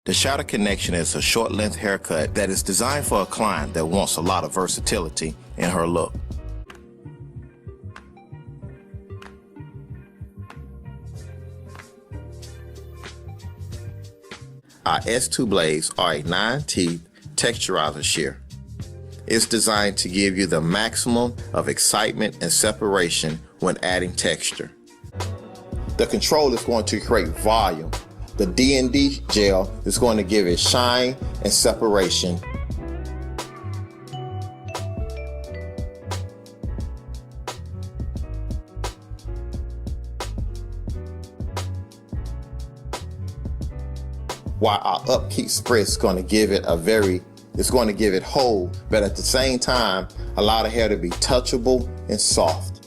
The Shadow Connection is a short length haircut that is designed for a client that wants a lot of versatility in her look. Our S2 blades are a 9-teeth texturizer shear. It's designed to give you the maximum of excitement and separation when adding texture. The control is going to create volume. The D&D gel is going to give it shine and separation. While our Upkeep Spritz is going to give it it's going to give it hold, but at the same time, allow the hair to be touchable and soft.